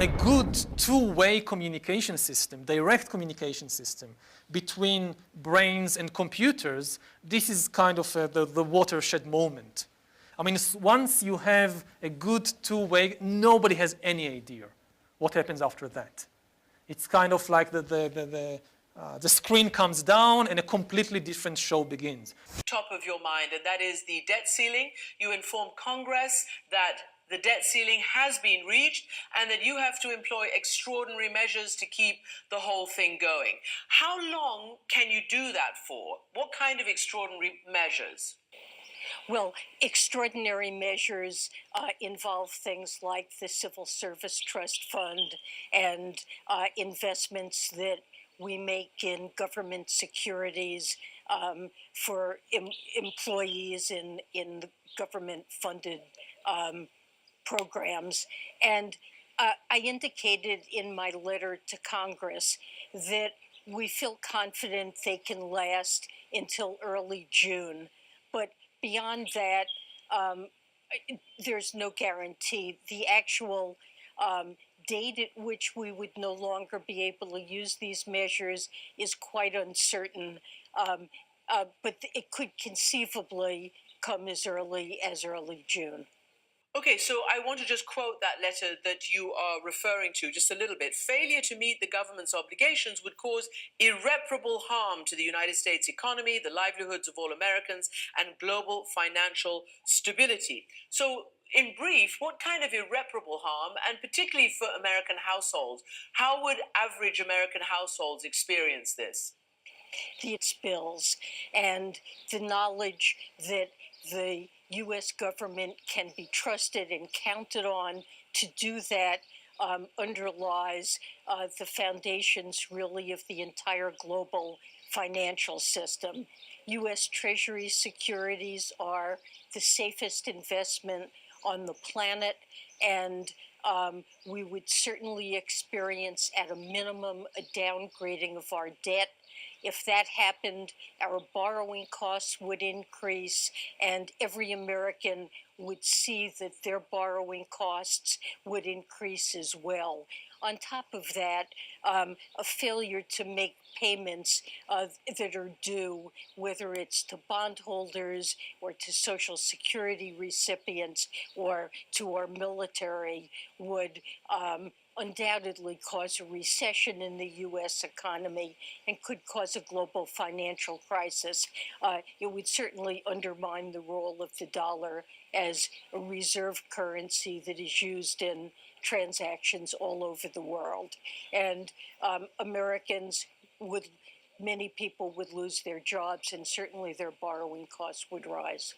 A good two-way communication system, direct communication system between brains and computers, this is kind of the watershed moment. I mean, once you have a good two-way, nobody has any idea what happens after that. It's kind of like the screen comes down and a completely different show begins. Top of your mind, and that is the debt ceiling. You inform Congress that the debt ceiling has been reached and that you have to employ extraordinary measures to keep the whole thing going. How long can you do that for? What kind of extraordinary measures? Well, extraordinary measures involve things like the Civil Service Trust Fund and investments that we make in government securities for employees in government-funded programs. And I indicated in my letter to Congress that we feel confident they can last until early June. But beyond that, there's no guarantee. The actual date at which we would no longer be able to use these measures is quite uncertain. But it could conceivably come as early June. Okay, so I want to just quote that letter that you are referring to just a little bit. Failure to meet the government's obligations would cause irreparable harm to the United States economy, the livelihoods of all Americans, and global financial stability. So, in brief, what kind of irreparable harm, and particularly for American households, how would average American households experience this? Its bills and the knowledge that the U.S. government can be trusted and counted on to do that underlies the foundations, really, of the entire global financial system. U.S. Treasury securities are the safest investment on the planet, and we would certainly experience, at a minimum, a downgrading of our debt. If that happened, our borrowing costs would increase, and every American would see that their borrowing costs would increase as well. On top of that, a failure to make payments that are due, whether it's to bondholders or to Social Security recipients or to our military, would undoubtedly cause a recession in the U.S. economy and could cause a global financial crisis. It would certainly undermine the role of the dollar as a reserve currency that is used in transactions all over the world. And many people would lose their jobs, and certainly their borrowing costs would rise.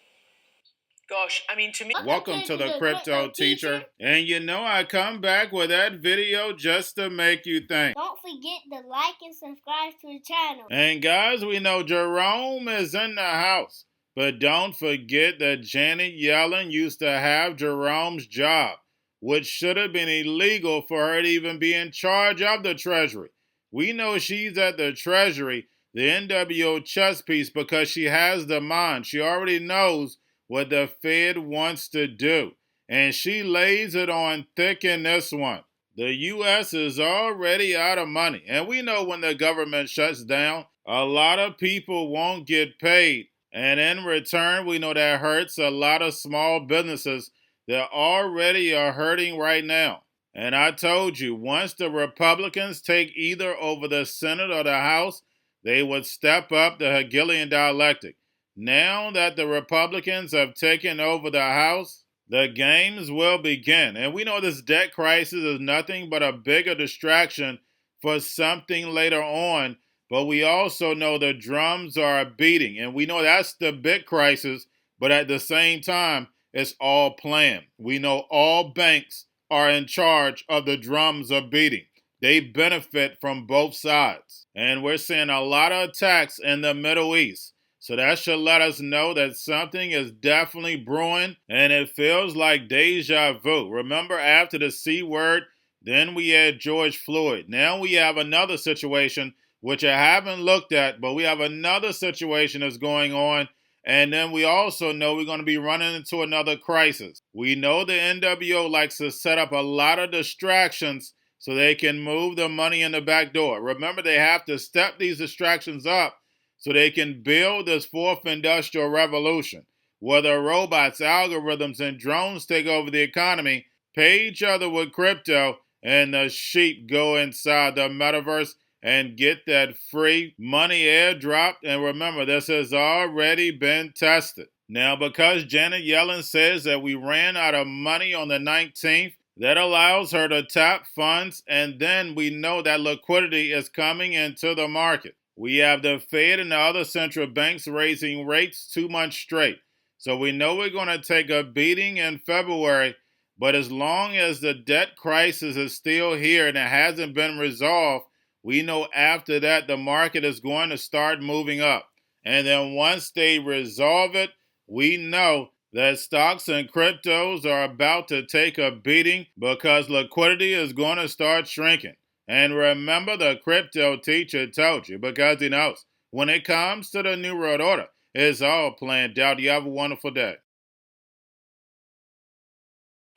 Gosh, I mean, to me... Welcome to the Crypto Teacher. And you know I come back with that video just to make you think. Don't forget to like and subscribe to the channel. And guys, we know Jerome is in the house. But don't forget that Janet Yellen used to have Jerome's job, which should have been illegal for her to even be in charge of the Treasury. We know she's at the Treasury, the NWO chess piece, because she has the mind. She already knows what the Fed wants to do. And she lays it on thick in this one. The U.S. is already out of money. And we know when the government shuts down, a lot of people won't get paid. And in return, we know that hurts a lot of small businesses that already are hurting right now. And I told you, once the Republicans take either over the Senate or the House, they would step up the Hegelian dialectic. Now that the Republicans have taken over the House, the games will begin. And we know this debt crisis is nothing but a bigger distraction for something later on. But we also know the drums are beating. And we know that's the big crisis. But at the same time, it's all planned. We know all banks are in charge of the drums of beating. They benefit from both sides. And we're seeing a lot of attacks in the Middle East. So that should let us know that something is definitely brewing, and it feels like deja vu. Remember, after the C word, then we had George Floyd. Now we have another situation, which I haven't looked at, but we have another situation that's going on, And then we also know we're going to be running into another crisis. We know the NWO likes to set up a lot of distractions so they can move the money in the back door. Remember, they have to step these distractions up so they can build this fourth industrial revolution. Whether robots, algorithms, and drones take over the economy, pay each other with crypto, and the sheep go inside the metaverse and get that free money airdropped. And remember, this has already been tested. Now, because Janet Yellen says that we ran out of money on the 19th, that allows her to tap funds, and then we know that liquidity is coming into the market. We have the Fed and the other central banks raising rates 2 months straight. So we know we're going to take a beating in February, but as long as the debt crisis is still here and it hasn't been resolved, we know after that the market is going to start moving up. And then once they resolve it, we know that stocks and cryptos are about to take a beating because liquidity is going to start shrinking. And remember, the crypto teacher told you, because he knows when it comes to the New World Order, it's all planned out. You have a wonderful day.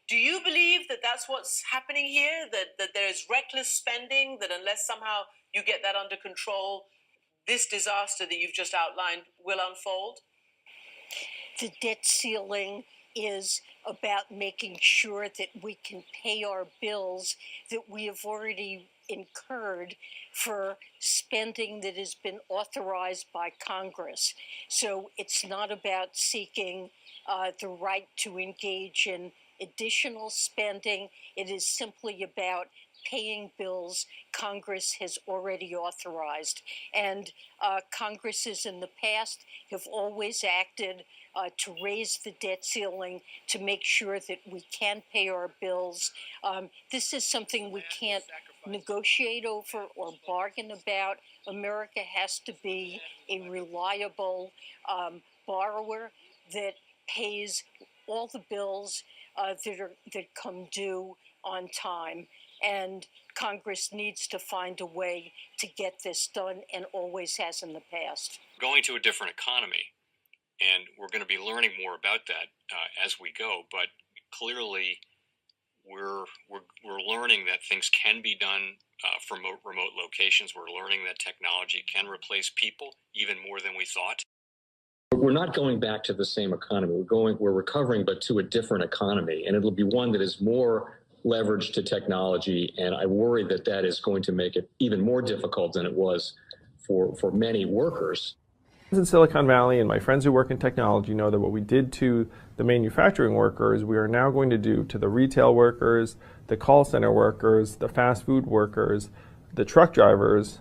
Do you believe that that's what's happening here? That there is reckless spending, that unless somehow you get that under control, this disaster that you've just outlined will unfold? The debt ceiling is about making sure that we can pay our bills that we have already incurred for spending that has been authorized by Congress. So it's not about seeking the right to engage in additional spending. It is simply about paying bills Congress has already authorized. And Congresses in the past have always acted to raise the debt ceiling to make sure that we can pay our bills. This is something we can't negotiate over or bargain about. America has to be a reliable borrower that pays all the bills that come due on time. And Congress needs to find a way to get this done, and always has in the past. Going to a different economy, and we're going to be learning more about that as we go. But clearly, we're learning that things can be done from remote locations. We're learning that technology can replace people even more than we thought. We're not going back to the same economy. We're recovering, but to a different economy, and it'll be one that is more leveraged to technology. And I worry that that is going to make it even more difficult than it was for many workers. In Silicon Valley, and my friends who work in technology know that what we did to the manufacturing workers, we are now going to do to the retail workers, the call center workers, the fast food workers, the truck drivers,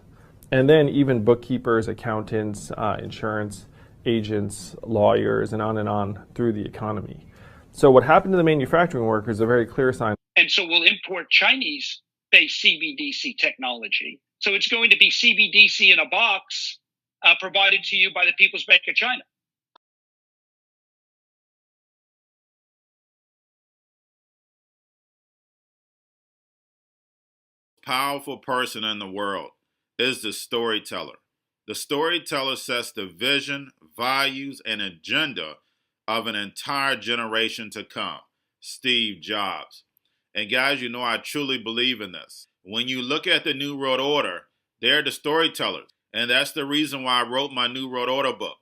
and then even bookkeepers, accountants, insurance agents, lawyers, and on through the economy. So what happened to the manufacturing workers is a very clear sign. And so we'll import Chinese-based CBDC technology. So it's going to be CBDC in a box provided to you by the People's Bank of China. Powerful person in the world is the storyteller. The storyteller sets the vision, values, and agenda of an entire generation to come. Steve Jobs. And guys, you know I truly believe in this. When you look at the New World Order, they're the storytellers. And that's the reason why I wrote my New World Order book.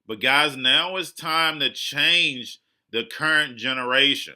But guys, now it's time to change the current generation.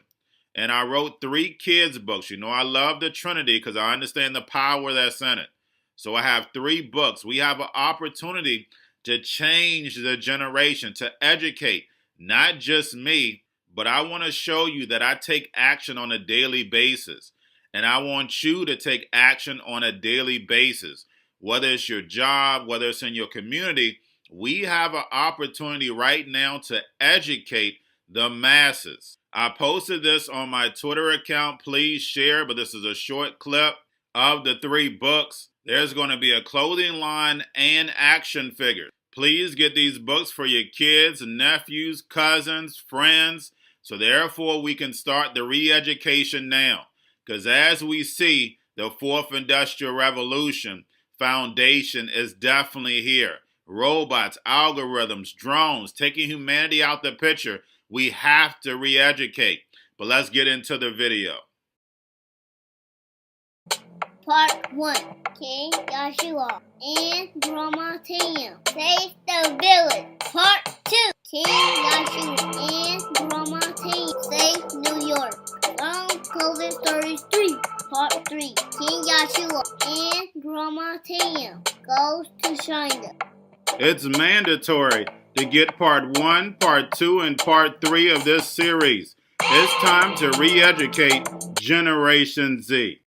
And I wrote 3 kids' books. You know I love the Trinity because I understand the power that's in it. So I have 3 books. We have an opportunity to change the generation, to educate, not just me, but I want to show you that I take action on a daily basis. And I want you to take action on a daily basis. Whether it's your job, whether it's in your community, we have an opportunity right now to educate the masses. I posted this on my Twitter account. Please share, but this is a short clip of the 3 books. There's going to be a clothing line and action figures. Please get these books for your kids, nephews, cousins, friends, so therefore we can start the re-education now. Because as we see, the 4th Industrial Revolution foundation is definitely here. robots, algorithms, drones, taking humanity out the picture. We have to re-educate. But let's get into the video. Part 1. King Joshua and Grandma Tam save the village. Part 2. King Joshua and Grandma Tam save New York. From COVID Stories 3. Part 3. King Joshua and Grandma Tam goes to China. It's mandatory to get part 1, part 2, and part 3 of this series. It's time to re-educate Generation Z.